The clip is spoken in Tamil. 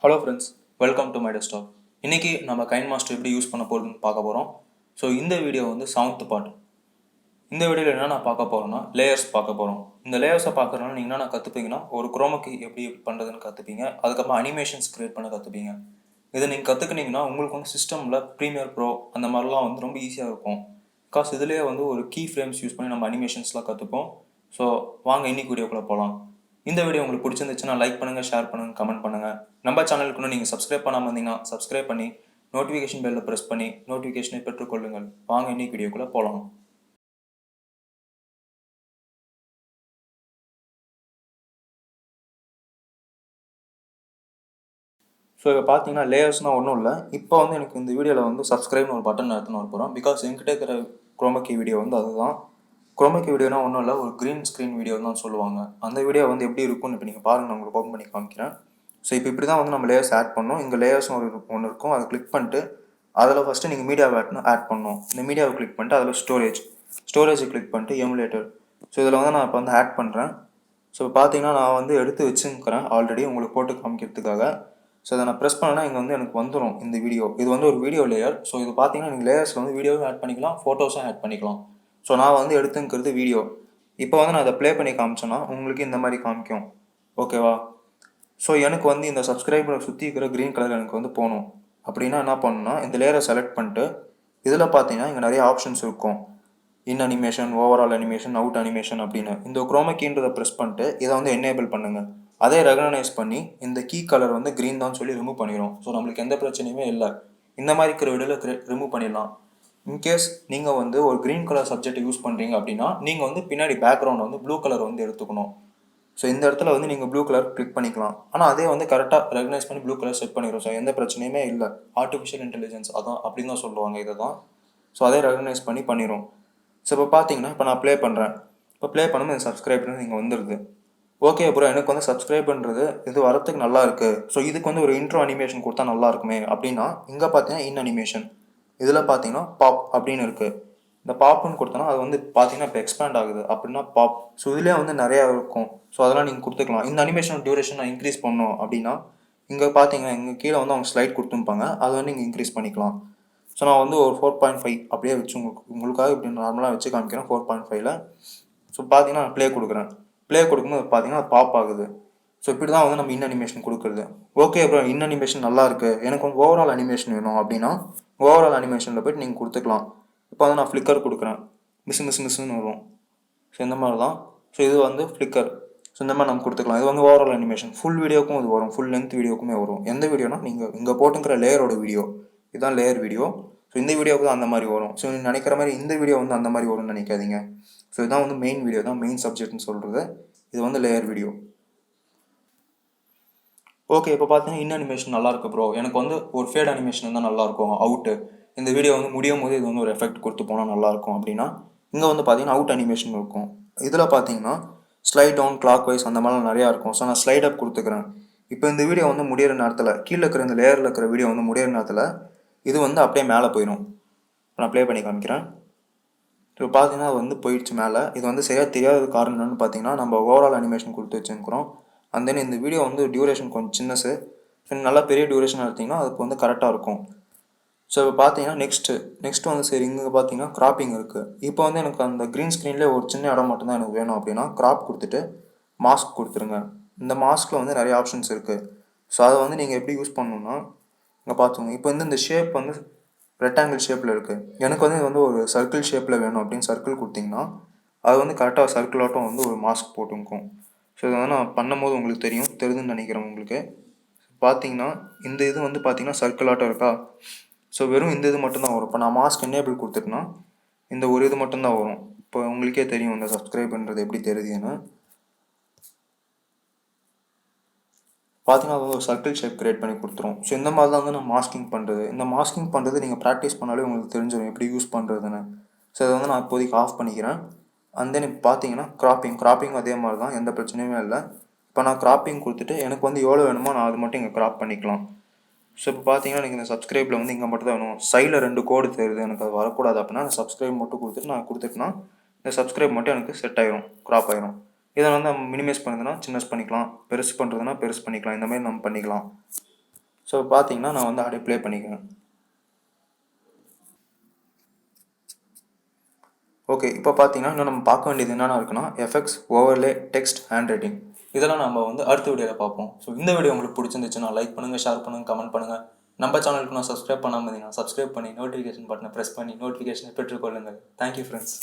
Hello friends, welcome to my desktop. இன்றைக்கி நம்ம கைன்மாஸ்டர் எப்படி யூஸ் பண்ண போகிறதுன்னு பார்க்க போகிறோம். ஸோ இந்த வீடியோ வந்து 7th பார்ட். இந்த வீடியோவில் என்ன நான் பார்க்க போகிறோன்னா லேயர்ஸ் பார்க்க போகிறோம். இந்த லேயர்ஸை பார்க்குறதுனால நீங்கள் என்ன கற்றுப்பீங்கன்னா ஒரு குரோமக்கி எப்படி பண்ணுறதுன்னு கற்றுப்பீங்க. அதுக்கப்புறம் அனிமேஷன்ஸ் க்ரியேட் பண்ண கற்றுப்பீங்க. இதை நீங்கள் கற்றுக்கினீங்கன்னா உங்களுக்கு வந்து சிஸ்டமில் ப்ரீமியர் ப்ரோ அந்த மாதிரிலாம் வந்து ரொம்ப ஈஸியாக இருக்கும். பிகாஸ் இதுலேயே வந்து ஒரு கீ ஃப்ரேம்ஸ் யூஸ் பண்ணி நம்ம அனிமேஷன்ஸ்லாம் கற்றுப்போம். ஸோ வாங்க இன்னைக்கு வீடியோக்குள்ளே போகலாம். இந்த வீடியோ உங்களுக்கு பிடிச்சிருந்துச்சுன்னா லைக் பண்ணுங்கள், ஷேர் பண்ணுங்கள், கமெண்ட் பண்ணுங்கள். நம்ம சேனலுக்கு இன்னும் நீங்கள் சப்ஸ்கிரைப் பண்ணாமல் இருந்தீங்கன்னா சப்ஸ்கிரைப் பண்ணி நோட்டிஃபிகேஷன் பெல்லை ப்ரெஸ் பண்ணி நோட்டிஃபிகேஷனை பெற்றுக்கொள்ளுங்கள். வாங்க இன்னைக்கு வீடியோக்குள்ளே போகலாம். ஸோ இப்போ பார்த்தீங்கன்னா லேயர்ஸ்னால் ஒன்றும் இல்லை. இப்போ வந்து எனக்கு இந்த வீடியோவில் வந்து சப்ஸ்கிரைப்னு ஒரு பட்டன் எடுத்துன்னு வர போகிறோம். பிகாஸ் என்கிட்ட இருக்கிற குரோமக்கி வீடியோ வந்து அதுதான். குரோமக்கி வீடியோனா ஒன்றும் இல்லை, ஒரு க்ரீன் ஸ்க்ரீன் வீடியோ தான் சொல்லுவாங்க. அந்த வீடியோ வந்து எப்படி இருக்கும்னு இப்போ நீங்கள் பாருங்கள், நான் உங்களுக்கு ஓப்பன் பண்ணி காமிக்கிறேன். ஸோ இப்போ இப்படி தான் வந்து நம்ம லேயர்ஸ் ஆட் பண்ணோம். இங்கே லேயர்ஸ் ஒன்று இருக்கும், அதை கிளிக் பண்ணிட்டு அதில் ஃபஸ்ட்டு நீங்கள் மீடியாவை ஆட் பண்ணணும். இந்த மீடியாவை கிளிக் பண்ணிட்டு அதில் ஸ்டோரேஜை கிளிக் பண்ணிட்டு எமுலேட்டர். ஸோ இதில் வந்து நான் இப்போ வந்து ஆட் பண்ணுறேன். ஸோ பார்த்தீங்கன்னா நான் வந்து எடுத்து வச்சுக்கிறேன் ஆல்ரெடி உங்களுக்கு போட்டு காமிக்கிறதுக்காக. ஸோ அதை நான் ப்ரெஸ் பண்ணேன்னா இங்கே வந்து எனக்கு வந்துடும் இந்த வீடியோ. இது வந்து ஒரு வீடியோ லேயர். ஸோ இது பார்த்தீங்கன்னா நீங்கள் லேயர்ஸில் வந்து வீடியோவும் ஆட் பண்ணிக்கலாம், ஃபோட்டோஸும் ஆட் பண்ணிக்கலாம். ஸோ நான் வந்து எடுத்துங்கிறது வீடியோ. இப்போ வந்து நான் அதை ப்ளே பண்ணி காமிச்சேன்னா உங்களுக்கு இந்த மாதிரி காமிக்கும். ஓகேவா? ஸோ எனக்கு வந்து இந்த சப்ஸ்கிரைபரை சுற்றி இருக்கிற க்ரீன் கலர் எனக்கு வந்து போகணும் அப்படின்னா என்ன பண்ணணும்னா இந்த லேயரை செலக்ட் பண்ணிட்டு இதில் பார்த்தீங்கன்னா இங்கே நிறைய ஆப்ஷன்ஸ் இருக்கும். இன் animation, overall animation, out animation அப்படின்னு. இந்த குரோமக்கீன்றதை ப்ரெஸ் பண்ணிட்டு இதை வந்து எனேபிள் பண்ணுங்கள். அதே ரெகனைஸ் பண்ணி இந்த கீ கலர் வந்து க்ரீன் தான் சொல்லி ரிமூவ் பண்ணிடும். ஸோ நம்மளுக்கு எந்த பிரச்சனையுமே இல்லை. இந்த மாதிரி இருக்கிற வீடியோவில் ரிமூவ் பண்ணிடலாம். இன்கேஸ் நீங்கள் வந்து ஒரு க்ரீன் கலர் சப்ஜெக்ட் யூஸ் பண்ணுறீங்க அப்படின்னா நீங்கள் வந்து பின்னாடி பேக்ரவுண்ட் வந்து ப்ளூ கலர் வந்து எடுத்துக்கணும். ஸோ இந்த இடத்துல வந்து நீங்கள் ப்ளூ கலர் கிளிக் பண்ணிக்கலாம். ஆனால் அதே வந்து கரெக்டாக ரெகனைஸ் பண்ணி ப்ளூ கலர் செட் பண்ணிடும். ஸோ எந்த பிரச்சனையுமே இல்லை. ஆர்டிஃபிஷியல் இன்டெலிஜென்ஸ் அதான் அப்படின்னு தான் சொல்லுவாங்க இதை தான். ஸோ அதே ரெகனைஸ் பண்ணிடும். ஸோ இப்போ பார்த்தீங்கன்னா இப்போ நான் ப்ளே பண்ணுறேன். இப்போ ப்ளே பண்ணும்போது சப்ஸ்கிரைப்னு நீங்கள் வந்துடுது. ஓகே ப்ரோ, எனக்கு வந்து சப்ஸ்கிரைப்ன்றது இது வரத்துக்கு நல்லா இருக்குது. ஸோ இதுக்கு வந்து ஒரு இன்ட்ரோ அனிமேஷன் கொடுத்தா நல்லா இருக்குமே அப்படின்னா இங்கே பார்த்தீங்கன்னா இன் அனிமேஷன், இதில் பார்த்தீங்கன்னா பாப் அப்படின்னு இருக்குது. இந்த பாப்புன்னு கொடுத்தோன்னா அது வந்து பார்த்தீங்கன்னா இப்போ எக்ஸ்பேண்ட் ஆகுது அப்படின்னா பாப். ஸோ இதுலேயே வந்து நிறையா இருக்கும். ஸோ அதெல்லாம் நீங்கள் கொடுத்துக்கலாம். இந்த அனிமேஷன் டியூரேஷன் நான் இன்க்ரீஸ் பண்ணணும் அப்படின்னா இங்கே பார்த்தீங்கன்னா இங்கே கீழே வந்து அவங்க ஸ்லைட் கொடுத்துருப்பாங்க, அதை வந்து நீங்கள் இன்க்ரீஸ் பண்ணிக்கலாம். ஸோ நான் வந்து ஒரு 4.5 அப்படியே வச்சு உங்களுக்காக இப்படி நார்மலாக வச்சு காமிக்கிறேன் 4.5ல். ஸோ பார்த்தீங்கன்னா நான் ப்ளே கொடுக்குறேன். ப்ளே கொடுக்கும்போது பார்த்தீங்கன்னா பாப் ஆகுது. ஸோ இப்படி தான் வந்து நம்ம இன் அனிமேஷன் கொடுக்குறது. ஓகே அப்புறம் இன் அனிமேஷன் நல்லா இருக்குது, எனக்கு வந்து ஓவரால் அனிமேஷன் வேணும் அப்படின்னா ஓவரால் அனிமேஷனில் போய்ட்டு நீங்கள் கொடுத்துக்கலாம். இப்போ வந்து நான் ஃப்ளிக்கர் கொடுக்குறேன், மிஸ்ஸுன்னு வரும். ஸோ இந்த மாதிரி தான். ஸோ இது வந்து ஃப்ளிக்கர். ஸோ இந்த மாதிரி நம்ம கொடுத்துக்கலாம். இது வந்து ஓவரால் அனிமேஷன். ஃபுல் வீடியோக்கும் இது வரும், ஃபுல் லென்த் வீடியோக்குமே வரும். எந்த வீடியோனா நீங்கள் இங்கே போட்டுங்கிற லேயரோட வீடியோ, இதுதான் லேயர் வீடியோ. ஸோ இந்த வீடியோவுக்கு தான் அந்த மாதிரி வரும். ஸோ நீங்கள் நினைக்கிற மாதிரி இந்த வீடியோ வந்து அந்த மாதிரி வரும்னு நினைக்காதீங்க. ஸோ இதுதான் வந்து மெயின் வீடியோ, தான் மெயின் சப்ஜெக்ட்னு சொல்கிறது. இது வந்து லேயர் வீடியோ. ஓகே, இப்போ பார்த்தீங்கன்னா இன் அனிமேஷன் நல்லா இருக்கு ப்ரோ, எனக்கு வந்து ஒரு ஃபேட் அனிமேஷன் இருந்தால் நல்லாயிருக்கும். அவுட்டு இந்த வீடியோ வந்து முடியும் போது இது வந்து ஒரு எஃபெக்ட் கொடுத்து போனால் நல்லாயிருக்கும் அப்படின்னா இங்கே வந்து பார்த்தீங்கன்னா அவுட் அனிமேஷன் இருக்கும். இதில் பார்த்தீங்கன்னா ஸ்லைட் டவுன், கிளாக் வைஸ் அந்த மாதிரிலாம் நிறையா இருக்கும். ஸோ நான் ஸ்லைட் அப் கொடுத்துக்கிறேன். இப்போ இந்த வீடியோ வந்து முடிகிற நேரத்தில் கீழே இருக்கிற இந்த லேயரில் இருக்கிற வீடியோ வந்து முடிகிற நேரத்தில் இது வந்து அப்படியே மேலே போயிடும். நான் ப்ளே பண்ணி காமிக்கிறேன். இப்போ பார்த்தீங்கன்னா அது வந்து போயிடுச்சு மேலே. இது வந்து சரியாக தெரியாத காரணம் என்னென்னு பார்த்தீங்கன்னா நம்ம ஓவரால் அனிமேஷன் கொடுத்து வச்சுருக்கிறோம். அண்ட் தென் இந்த வீடியோ வந்து டியூரேஷன் கொஞ்சம் சின்னஸு. நல்லா பெரிய டியூரேஷன் எடுத்திங்கன்னா அதுக்கு வந்து கரெக்டாக இருக்கும். ஸோ இப்போ பார்த்தீங்கன்னா நெக்ஸ்ட்டு வந்து சரி இங்கே பார்த்தீங்கன்னா கிராப்பிங் இருக்குது. இப்போ வந்து எனக்கு அந்த க்ரீன் ஸ்க்ரீன்லேயே ஒரு சின்ன இடம் மட்டும்தான் எனக்கு வேணும் அப்படின்னா கிராப் கொடுத்துட்டு மாஸ்க் கொடுத்துருங்க. இந்த மாஸ்கில் வந்து நிறைய ஆப்ஷன்ஸ் இருக்குது. ஸோ அதை வந்து நீங்கள் எப்படி யூஸ் பண்ணணுன்னா இங்கே பார்த்துங்க. இப்போ வந்து இந்த ஷேப் வந்து ரெக்டாங்கிள் ஷேப்பில் இருக்குது, எனக்கு வந்து இது வந்து ஒரு சர்க்கிள் ஷேப்பில் வேணும் அப்படின்னு சர்க்கிள் கொடுத்திங்கன்னா அது வந்து கரெக்டாக சர்க்கிளாட்டம் வந்து ஒரு மாஸ்க் போட்டுக்கும். ஸோ இதை வந்து நான் பண்ணும்போது உங்களுக்கு தெரியுதுன்னு நினைக்கிறேன் உங்களுக்கு. பார்த்தீங்கன்னா இந்த இது வந்து பார்த்தீங்கன்னா சர்க்கிளாட்டம் இருக்கா. ஸோ வெறும் இந்த இது மட்டும்தான் வரும். இப்போ நான் மாஸ்க் எனேபிள் கொடுத்துட்டேன்னா இந்த ஒரு இது மட்டும்தான் வரும். இப்போ உங்களுக்கே தெரியும் இந்த சப்ஸ்கிரைப்ன்றது எப்படி தெரியுதுன்னு. பார்த்தீங்கன்னா அது வந்து ஒரு சர்க்கிள் ஷேப் கிரியேட் பண்ணி கொடுத்துரும். ஸோ இந்த மாதிரி தான் வந்து நான் மாஸ்கிங் பண்ணுறது. இந்த மாஸ்கிங் பண்ணுறது நீங்கள் ப்ராக்டிஸ் பண்ணாலே உங்களுக்கு தெரிஞ்சிடும் எப்படி யூஸ் பண்ணுறதுன்னு. ஸோ அதை வந்து நான் இப்போதைக்கு ஆஃப் பண்ணிக்கிறேன். அண்ட் தென் இப்போ பார்த்தீங்கன்னா கிராப்பிங் அதே மாதிரி தான், எந்த பிரச்சனையுமே இல்லை. இப்போ நான் கிராப்பிங் கொடுத்துட்டு எனக்கு வந்து எவ்வளோ வேணுமோ நான் அது மட்டும் இங்கே கிராப் பண்ணிக்கலாம். ஸோ இப்போ பார்த்தீங்கன்னா எனக்கு இந்த சப்ஸ்கிரைபில் வந்து இங்கே மட்டும் தான் வேணும். சைடில் 2 கோடு தெரியுது, எனக்கு அது வரக்கூடாது அப்படின்னா நான் சப்ஸ்கிரைப் மட்டும் கொடுத்துட்டு நான் கொடுத்துட்டுனா இந்த சப்ஸ்கிரைப் மட்டும் எனக்கு செட் ஆயிரும், கிராப் ஆயிரும். இதை வந்து நம்ம மினிமைஸ் பண்ணுறதுனா சின்னஸ் பண்ணிக்கலாம், பெருசு பண்ணுறதுனா பெருசு பண்ணிக்கலாம். இந்த மாதிரி நம்ம பண்ணிக்கலாம். ஸோ பார்த்தீங்கன்னா நான் வந்து அப்படியே ப்ளே பண்ணிக்கிறேன். ஓகே, இப்போ பார்த்தீங்கன்னா இன்னும் நம்ம பார்க்க வேண்டியது என்னென்ன இருக்குன்னா, effects, overlay, text, hand writing. இதெல்லாம் நம்ம வந்து அடுத்த வீடியோவில் பார்ப்போம். ஸோ இந்த வீடியோ உங்களுக்கு பிடிச்சிருந்துச்சுன்னா லைக் பண்ணுங்கள், ஷேர் பண்ணுங்கள், கமெண்ட் பண்ணுங்கள். நம்ம சேனலுக்கு நான் சப்ஸ்கிரைப் பண்ணாமல் இருந்தீங்கன்னா சப்ஸ்கிரைப் பண்ணி நோட்டிஃபிகேஷன் பட்டனை ப்ரெஸ் பண்ணி நோட்டிஃபிகேஷனை பெற்றுக்கொள்ளுங்கள். Thank you friends.